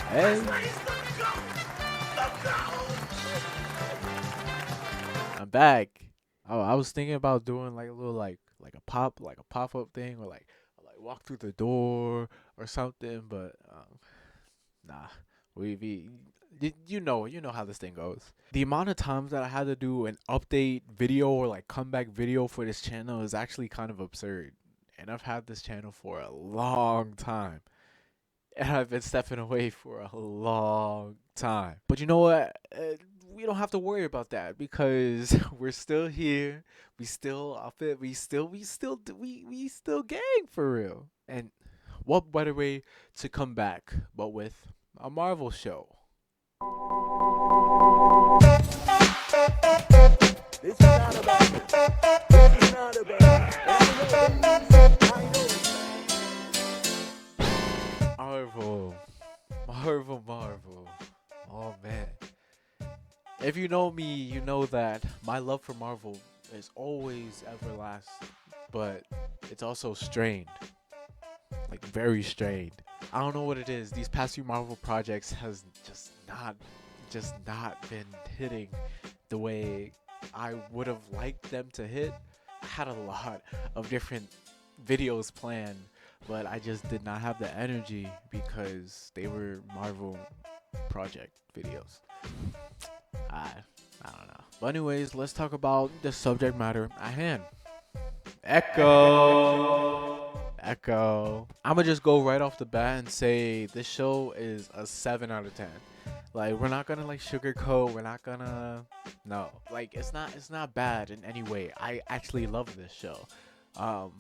Hey, I'm back. Oh, I was thinking about doing like a little like a pop up thing, or like walk through the door or something. But nah, you know how this thing goes. The amount of times that I had to do an update video or like comeback video for this channel is actually kind of absurd. And I've had this channel for a long time. And I've been stepping away for a long time. But you know what? We don't have to worry about that because we're still here. We still up it. We still gang for real. And what better way to come back but with a Marvel show? This is not about This is not about Marvel, Marvel. Oh man. If you know me, you know that my love for Marvel is always everlasting, but it's also strained, like very strained. I don't know what it is. These past few Marvel projects has just not been hitting the way I would have liked them to hit. I had a lot of different videos planned, but I just did not have the energy because they were Marvel project videos. I I don't know. But anyways, let's talk about the subject matter at hand. Echo. I'ma just go right off the bat and say this show is a 7 out of 10. Like we're not gonna like sugarcoat. We're not gonna no. Like it's not bad in any way. I actually love this show. Um,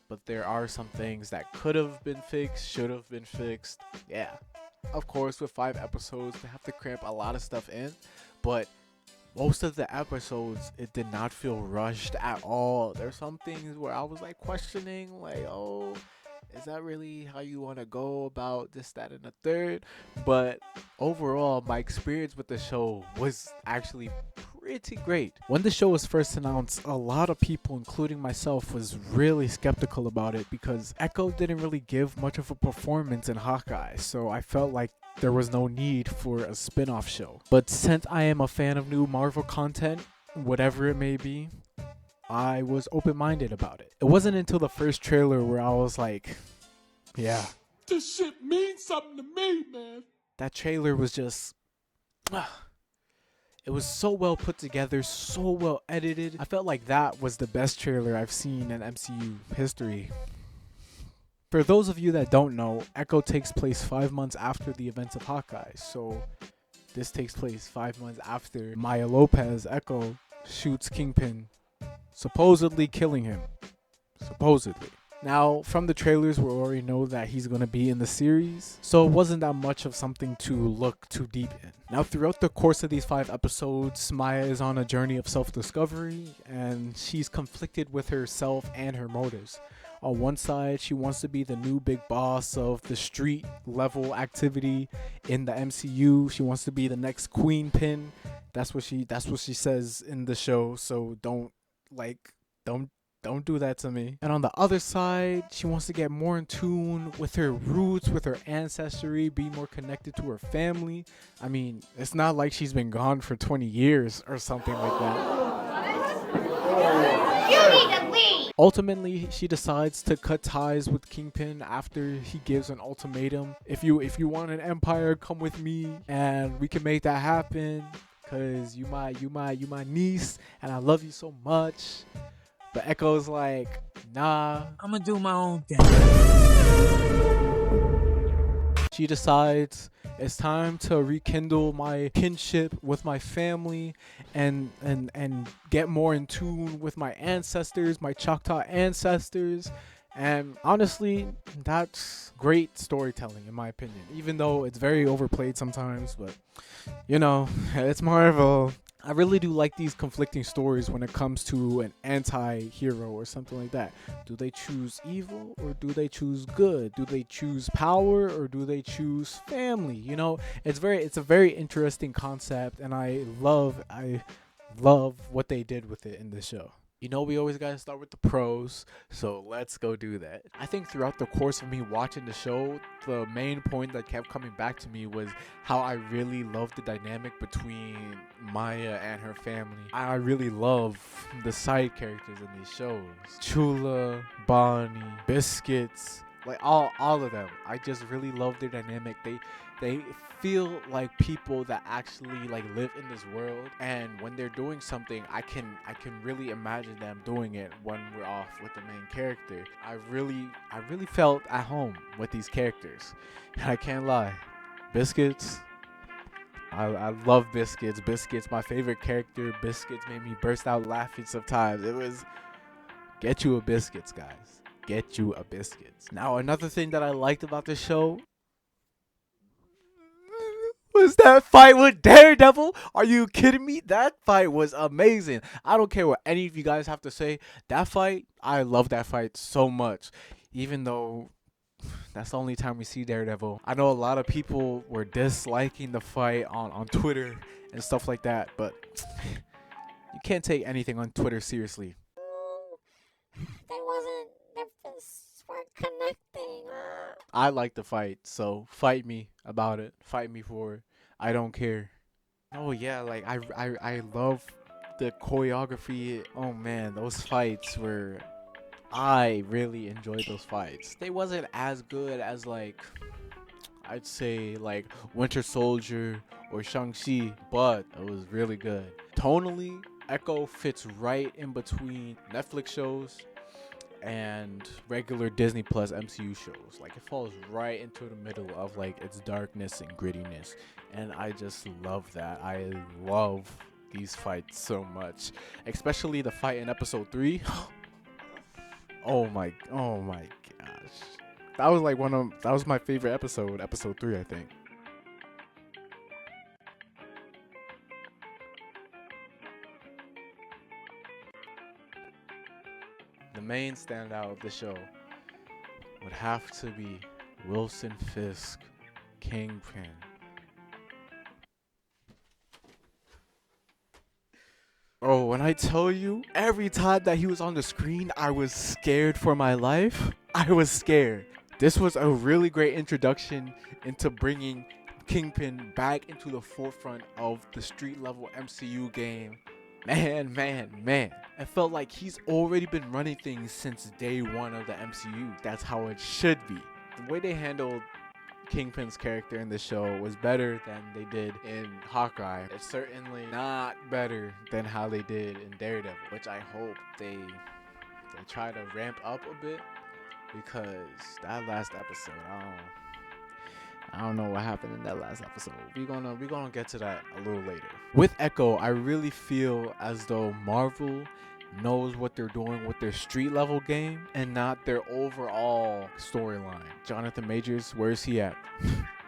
but there are some things that could have been fixed, should have been fixed. Yeah. Of course, with 5 episodes, they have to cramp a lot of stuff in, but most of the episodes it did not feel rushed at all. There's some things where I was like questioning, like, oh, is that really how you want to go about this, that, and the third? But overall, my experience with the show was actually pretty great. When the show was first announced, a lot of people, including myself, was really skeptical about it because Echo didn't really give much of a performance in Hawkeye, so I felt like there was no need for a spin-off show. But since I am a fan of new Marvel content, whatever it may be, I was open-minded about it. It wasn't until the first trailer where I was like, yeah, This shit means something to me, man. that trailer was just it was so well put together, so well edited. I felt like that was the best trailer I've seen in MCU history. For those of you that don't know, Echo takes place 5 months after the events of Hawkeye. So this takes place 5 months after Maya Lopez, Echo, shoots Kingpin, supposedly killing him. Supposedly. Now, from the trailers, we already know that he's going to be in the series, so it wasn't that much of something to look too deep in. Now, throughout the course of these 5 episodes, Maya is on a journey of self-discovery, and she's conflicted with herself and her motives. On one side, she wants to be the new big boss of the street level activity in the MCU. She wants to be the next queenpin. That's what she says in the show. So don't do that to me. And on the other side, she wants to get more in tune with her roots, with her ancestry, be more connected to her family. I mean, it's not like she's been gone for 20 years or something like that. You need to leave! Ultimately, she decides to cut ties with Kingpin after he gives an ultimatum. If you want an empire, come with me and we can make that happen. Cause you my niece and I love you so much. But Echo's like, nah. I'm gonna do my own thing. She decides it's time to rekindle my kinship with my family and get more in tune with my ancestors, my Choctaw ancestors. And honestly, that's great storytelling in my opinion, even though it's very overplayed sometimes. But you know, it's Marvel. I really do like these conflicting stories when it comes to an anti-hero or something like that. Do they choose evil or do they choose good? Do they choose power or do they choose family? You know, it's a very interesting concept, and I love what they did with it in this show. You know, we always gotta start with the pros, so let's go do that. I think throughout the course of me watching the show, the main point that kept coming back to me was how I really love the dynamic between Maya and her family. I really love the side characters in these shows. Chula, Bonnie, Biscuits, like all of them. I just really love their dynamic. They feel like people that actually like live in this world, and when they're doing something, I can really imagine them doing it when we're off with the main character. I really felt at home with these characters. I can't lie. Biscuits, I love Biscuits. Biscuits, my favorite character. Biscuits made me burst out laughing sometimes. It was get you a Biscuits, guys. Get you a Biscuits. Now, another thing that I liked about the show was that fight with Daredevil. Are you kidding me? That fight was amazing. I don't care what any of you guys have to say. That fight, I love that fight so much. Even though that's the only time we see Daredevil. I know a lot of people were disliking the fight on Twitter and stuff like that, but you can't take anything on Twitter seriously. There wasn't, the fists weren't connecting. I like the fight, so fight me about it. Fight me for it. I don't care. Oh yeah, like I love the choreography. Oh man, those fights were, I really enjoyed those fights. They wasn't as good as like, I'd say like Winter Soldier or Shang-Chi, but it was really good. Tonally, Echo fits right in between Netflix shows and regular Disney Plus MCU shows. Like, it falls right into the middle of like its darkness and grittiness, and I just love that. I love these fights so much, especially the fight in episode 3. Oh my gosh, that was like that was my favorite episode 3, I think. The main standout of the show would have to be Wilson Fisk, Kingpin. Oh, when I tell you, every time that he was on the screen, I was scared for my life. I was scared. This was a really great introduction into bringing Kingpin back into the forefront of the street level MCU game. Man. It felt like he's already been running things since day one of the MCU. That's how it should be. The way they handled Kingpin's character in the show was better than they did in Hawkeye. It's certainly not better than how they did in Daredevil, which I hope they try to ramp up a bit, because that last episode, I don't know what happened in that last episode. We're gonna get to that a little later. With Echo, I really feel as though Marvel knows what they're doing with their street level game and not their overall storyline. Jonathan Majors, where is he at?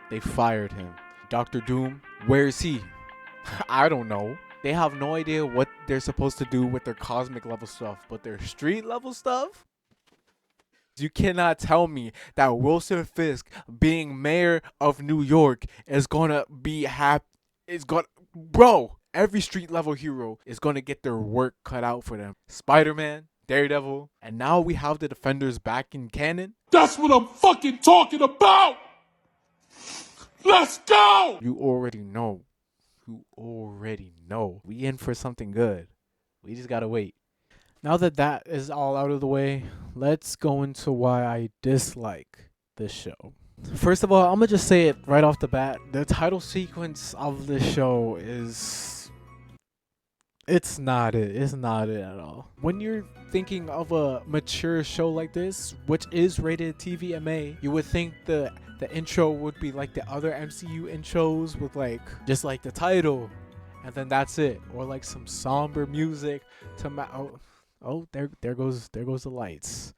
They fired him. Doctor Doom, where is he? I don't know. They have no idea what they're supposed to do with their cosmic level stuff, but their street level stuff? You cannot tell me that Wilson Fisk, being mayor of New York, is gonna be happy. Bro, every street level hero is gonna get their work cut out for them. Spider-Man, Daredevil, and now we have the Defenders back in canon. That's what I'm fucking talking about! Let's go! You already know. We in for something good. We just gotta wait. Now that that is all out of the way, let's go into why I dislike this show. First of all, I'm gonna just say it right off the bat. The title sequence of the show it's not it. It's not it at all. When you're thinking of a mature show like this, which is rated TVMA, you would think the intro would be like the other MCU intros with like just like the title, and then that's it, or like some somber music to there goes the lights.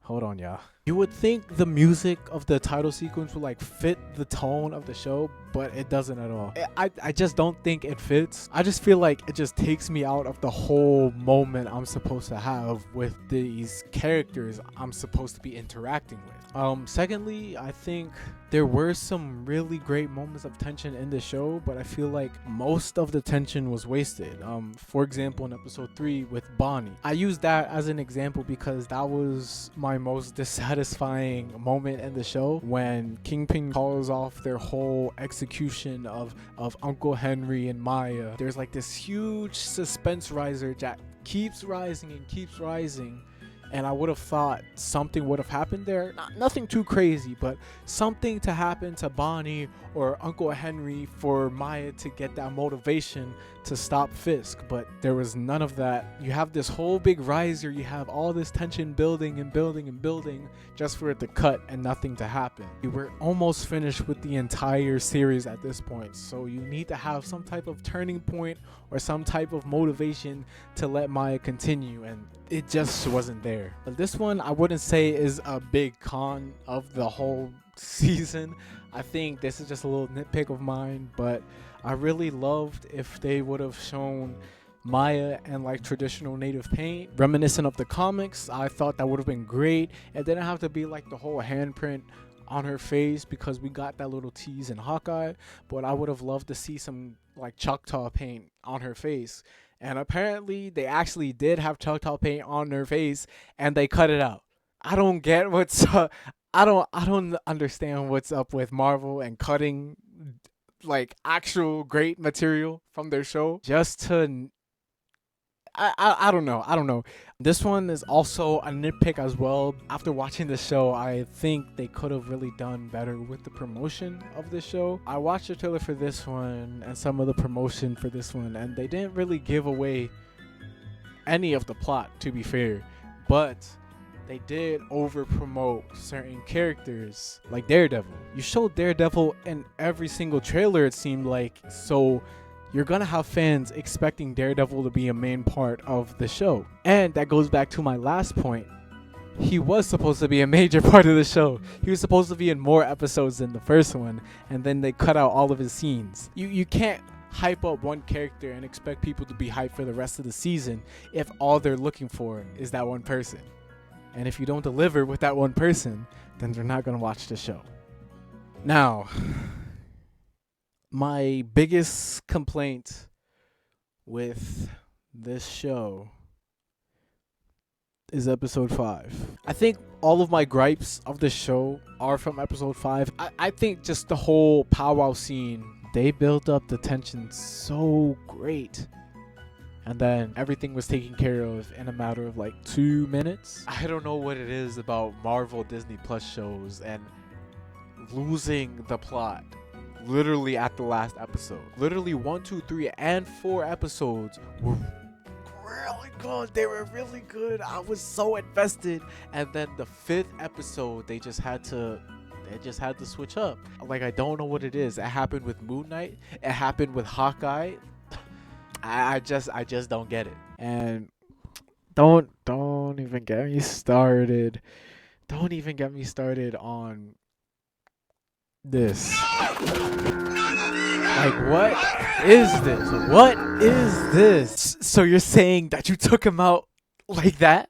Hold on, y'all. You would think the music of the title sequence would like fit the tone of the show, but it doesn't at all. I just don't think it fits. I just feel like it just takes me out of the whole moment I'm supposed to have with these characters I'm supposed to be interacting with. Secondly, I think there were some really great moments of tension in the show, but I feel like most of the tension was wasted. For example, in episode 3 with Bonnie, I use that as an example because that was my most dissatisfying moment in the show, when Kingpin calls off their whole execution of Uncle Henry and Maya. There's like this huge suspense riser that keeps rising and keeps rising, and I would have thought something would have happened there. Nothing too crazy, but something to happen to Bonnie or Uncle Henry for Maya to get that motivation to stop Fisk. But there was none of that. You have this whole big riser, you have all this tension building and building and building just for it to cut and nothing to happen. We were almost finished with the entire series at this point, so you need to have some type of turning point or some type of motivation to let Maya continue, and it just wasn't there. But this one I wouldn't say is a big con of the whole season. I think this is just a little nitpick of mine, but I really loved if they would have shown Maya and like traditional native paint reminiscent of the comics. I thought that would have been great. It didn't have to be like the whole handprint on her face because we got that little tease in Hawkeye, but I would have loved to see some like Choctaw paint on her face. And apparently they actually did have Choctaw paint on her face and they cut it out. I don't get what's I don't understand what's up with Marvel and cutting like actual great material from their show just to I don't know. This one is also a nitpick as well. After watching the show, I think they could have really done better with the promotion of the show. I watched the trailer for this one and some of the promotion for this one, and they didn't really give away any of the plot, to be fair. But they did over promote certain characters like Daredevil. You showed Daredevil in every single trailer, it seemed like, so you're gonna have fans expecting Daredevil to be a main part of the show. And that goes back to my last point. He was supposed to be a major part of the show. He was supposed to be in more episodes than the first one, and then they cut out all of his scenes. You can't hype up one character and expect people to be hyped for the rest of the season if all they're looking for is that one person. And if you don't deliver with that one person, then they're not gonna watch the show. Now, my biggest complaint with this show is episode 5. I think all of my gripes of the show are from episode 5. I think just the whole powwow scene, they built up the tension so great. And then everything was taken care of in a matter of like 2 minutes. I don't know what it is about Marvel Disney Plus shows and losing the plot literally at the last episode. Literally 1, 2, 3, and 4 episodes were really good. They were really good. I was so invested. And then the 5th episode, they just had to switch up. Like, I don't know what it is. It happened with Moon Knight. It happened with Hawkeye. I just don't get it. And don't even get me started. Don't even get me started on this. Like, what is this? What is this? So you're saying that you took him out like that?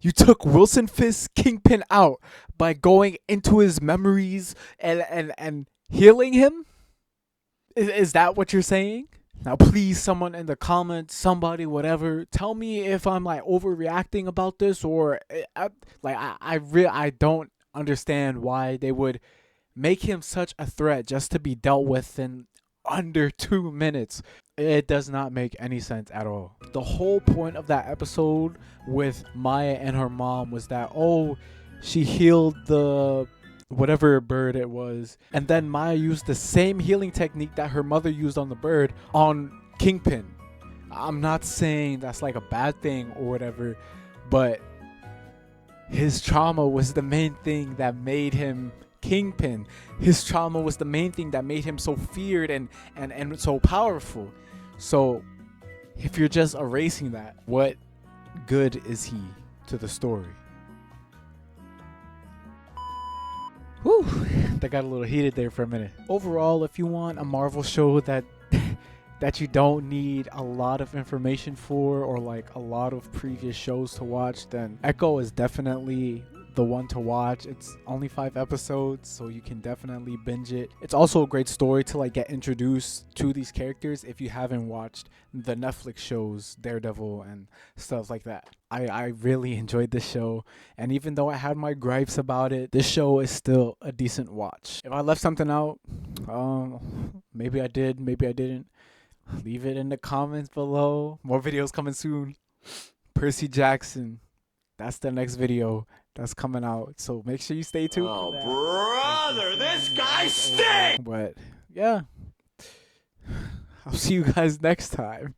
You took Wilson Fisk's Kingpin out by going into his memories and healing him? Is that what you're saying? Now, please, someone in the comments, somebody, whatever, tell me if I'm like overreacting about this, or I don't understand why they would make him such a threat just to be dealt with in under 2 minutes. It does not make any sense at all. The whole point of that episode with Maya and her mom was that, oh, she healed the whatever bird it was, and then Maya used the same healing technique that her mother used on the bird on Kingpin. I'm not saying that's like a bad thing or whatever, but his trauma was the main thing that made him Kingpin. His trauma was the main thing that made him so feared and so powerful. So if you're just erasing that, what good is he to the story? Whew, that got a little heated there for a minute. Overall, if you want a Marvel show that that you don't need a lot of information for, or like a lot of previous shows to watch, then Echo is definitely the one to watch. It's only 5 episodes, so you can definitely binge it. It's also a great story to like get introduced to these characters if you haven't watched the Netflix shows Daredevil and stuff like that. I really enjoyed this show, and even though I had my gripes about it, this show is still a decent watch. If I left something out, maybe I did, maybe I didn't. Leave it in the comments below. More videos coming soon. Percy Jackson. That's the next video that's coming out. So make sure you stay tuned. Oh, for that. brother, this guy stinks! But yeah. I'll see you guys next time.